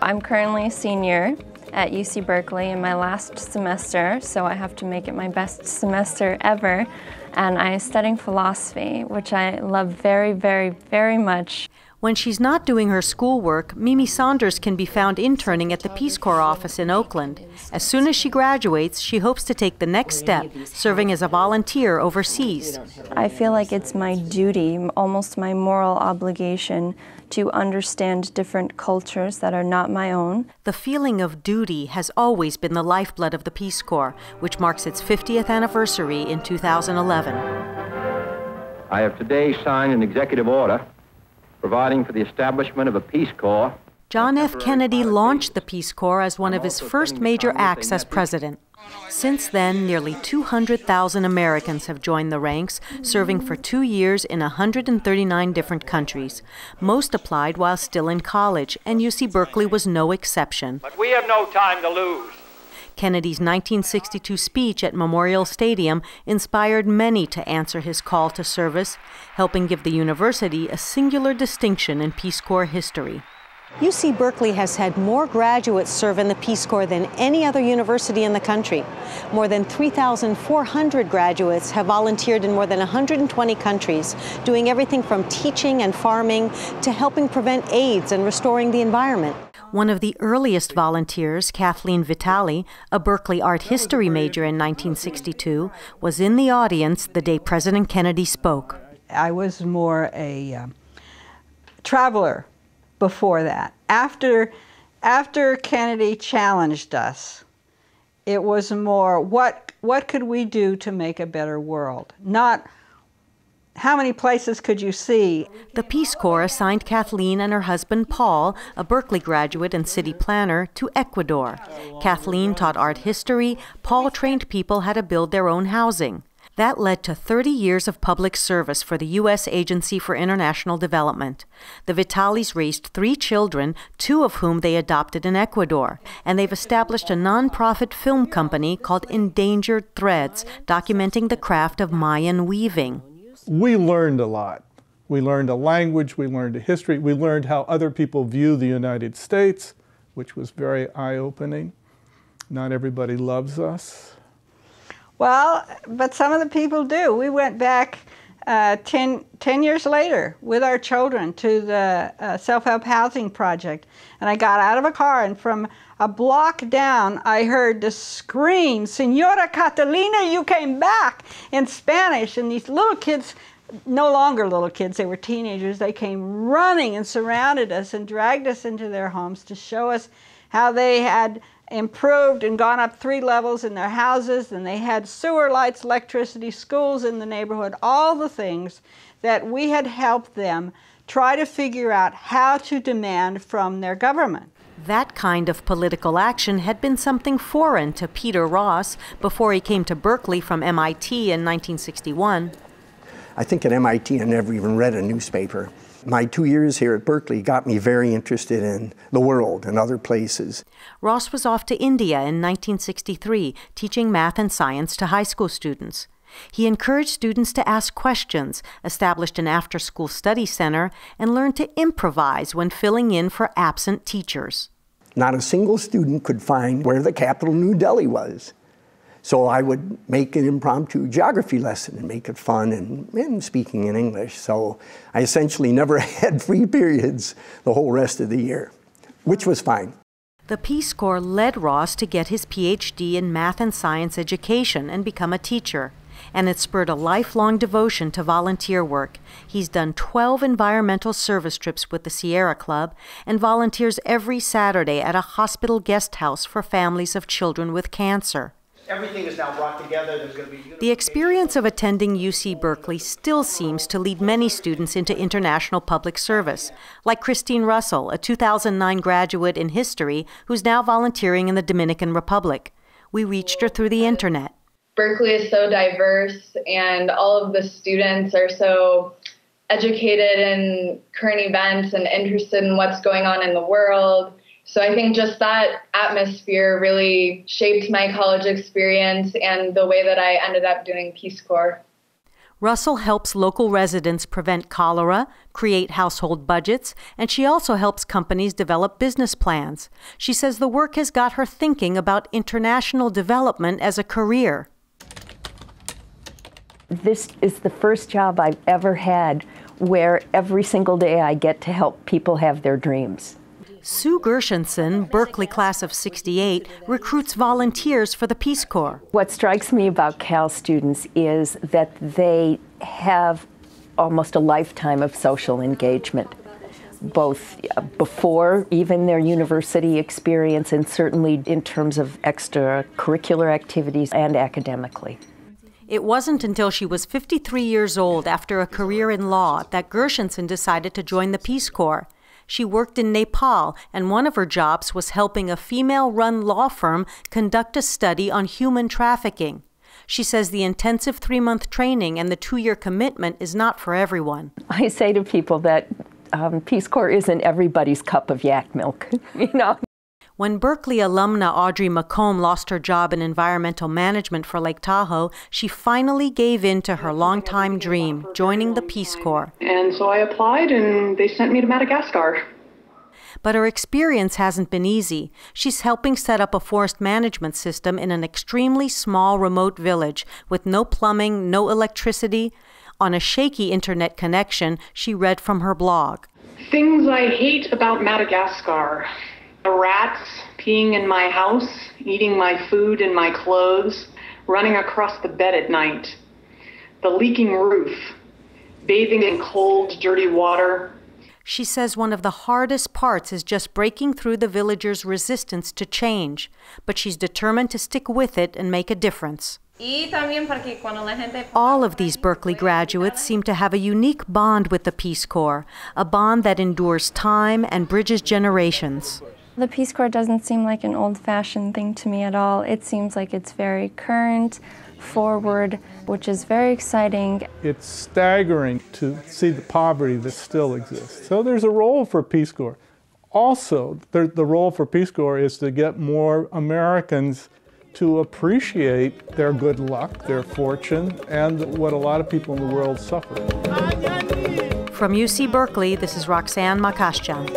I'm currently a senior at UC Berkeley in my last semester, so I have to make it my best semester ever. And I'm studying philosophy, which I love very, very, very much. When she's not doing her schoolwork, Mimi Saunders can be found interning at the Peace Corps office in Oakland. As soon as she graduates, she hopes to take the next step, serving as a volunteer overseas. I feel like it's my duty, almost my moral obligation, to understand different cultures that are not my own. The feeling of duty has always been the lifeblood of the Peace Corps, which marks its 50th anniversary in 2011. I have today signed an executive order providing for the establishment of a Peace Corps. John F. Kennedy launched the Peace Corps as one of his first major acts as president. Since then, nearly 200,000 Americans have joined the ranks, serving for 2 years in 139 different countries. Most applied while still in college, and UC Berkeley was no exception. But we have no time to lose. Kennedy's 1962 speech at Memorial Stadium inspired many to answer his call to service, helping give the university a singular distinction in Peace Corps history. UC Berkeley has had more graduates serve in the Peace Corps than any other university in the country. More than 3,400 graduates have volunteered in more than 120 countries, doing everything from teaching and farming to helping prevent AIDS and restoring the environment. One of the earliest volunteers, Kathleen Vitale, a Berkeley art history major in 1962, was in the audience the day President Kennedy spoke. I was more a traveler before that. After Kennedy challenged us, it was more what could we do to make a better world, not how many places could you see? The Peace Corps assigned Kathleen and her husband Paul, a Berkeley graduate and city planner, to Ecuador. Kathleen taught art history. Paul trained people how to build their own housing. That led to 30 years of public service for the U.S. Agency for International Development. The Vitales raised 3 children, 2 of whom they adopted in Ecuador, and they've established a nonprofit film company called Endangered Threads, documenting the craft of Mayan weaving. We learned a lot. We learned a language, we learned a history, we learned how other people view the United States, which was very eye-opening. Not everybody loves us. Well, but some of the people do. We went back 10 years later with our children to the self-help housing project. And I got out of a car, and from a block down, I heard the scream, "Señora Catalina, you came back," in Spanish. And these little kids, no longer little kids, they were teenagers, they came running and surrounded us and dragged us into their homes to show us how they had improved and gone up 3 levels in their houses, and they had sewer, lights, electricity, schools in the neighborhood, all the things that we had helped them try to figure out how to demand from their government. That kind of political action had been something foreign to Peter Ross before he came to Berkeley from MIT in 1961. I think at MIT I never even read a newspaper. My 2 years here at Berkeley got me very interested in the world and other places. Ross was off to India in 1963, teaching math and science to high school students. He encouraged students to ask questions, established an after-school study center, and learned to improvise when filling in for absent teachers. Not a single student could find where the capital New Delhi was. So I would make an impromptu geography lesson and make it fun and speaking in English. So I essentially never had free periods the whole rest of the year, which was fine. The Peace Corps led Ross to get his PhD in math and science education and become a teacher. And it spurred a lifelong devotion to volunteer work. He's done 12 environmental service trips with the Sierra Club and volunteers every Saturday at a hospital guest house for families of children with cancer. Everything is now brought together. There's going to be The experience of attending UC Berkeley still seems to lead many students into international public service, like Christine Russell, a 2009 graduate in history who's now volunteering in the Dominican Republic. We reached her through the internet. Berkeley is so diverse, and all of the students are so educated in current events and interested in what's going on in the world. So I think just that atmosphere really shaped my college experience and the way that I ended up doing Peace Corps. Russell helps local residents prevent cholera, create household budgets, and she also helps companies develop business plans. She says the work has got her thinking about international development as a career. This is the first job I've ever had where every single day I get to help people have their dreams. Sue Gershenson, Berkeley class of '68, recruits volunteers for the Peace Corps. What strikes me about Cal students is that they have almost a lifetime of social engagement, both before even their university experience and certainly in terms of extracurricular activities and academically. It wasn't until she was 53 years old after a career in law that Gershenson decided to join the Peace Corps. She worked in Nepal, and one of her jobs was helping a female-run law firm conduct a study on human trafficking. She says the intensive 3-month training and the 2-year commitment is not for everyone. I say to people that Peace Corps isn't everybody's cup of yak milk, you know. When Berkeley alumna Audrey McComb lost her job in environmental management for Lake Tahoe, she finally gave in to her longtime dream, joining the Peace Corps. And so I applied, and they sent me to Madagascar. But her experience hasn't been easy. She's helping set up a forest management system in an extremely small remote village with no plumbing, no electricity. On a shaky internet connection, she read from her blog. Things I hate about Madagascar. The rats peeing in my house, eating my food and my clothes, running across the bed at night. The leaking roof, bathing in cold, dirty water. She says one of the hardest parts is just breaking through the villagers' resistance to change, but she's determined to stick with it and make a difference. All of these Berkeley graduates seem to have a unique bond with the Peace Corps, a bond that endures time and bridges generations. The Peace Corps doesn't seem like an old-fashioned thing to me at all. It seems like it's very current, forward, which is very exciting. It's staggering to see the poverty that still exists. So there's a role for Peace Corps. Also, the role for Peace Corps is to get more Americans to appreciate their good luck, their fortune, and what a lot of people in the world suffer. From UC Berkeley, this is Roxanne Makasdjian.